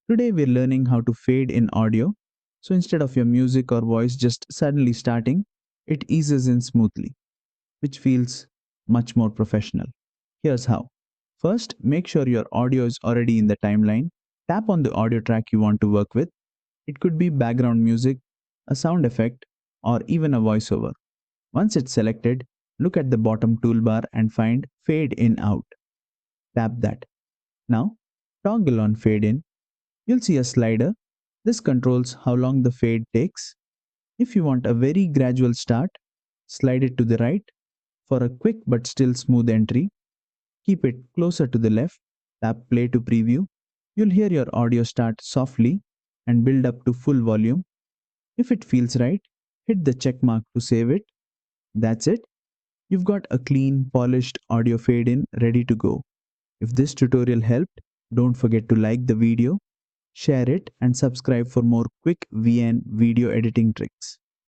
Today we're learning how to fade in audio. So instead of your music or voice just suddenly starting, it eases in smoothly, which feels much more professional. Here's how. First, make sure your audio is already in the timeline. Tap on the audio track you want to work with. It could be background music, a sound effect, or even a voiceover. Once it's selected, look at the bottom toolbar and find Fade In Out. Tap that. Now, toggle on Fade In. You'll see a slider. This controls how long the fade takes. If you want a very gradual start, slide it to the right. For a quick but still smooth entry, keep it closer to the left. Tap play to preview. You'll hear your audio start softly and build up to full volume. If it feels right, hit the check mark to save it. That's it. You've got a clean, polished audio fade in ready to go. If this tutorial helped, don't forget to like the video, share it, and subscribe for more quick VN video editing tricks.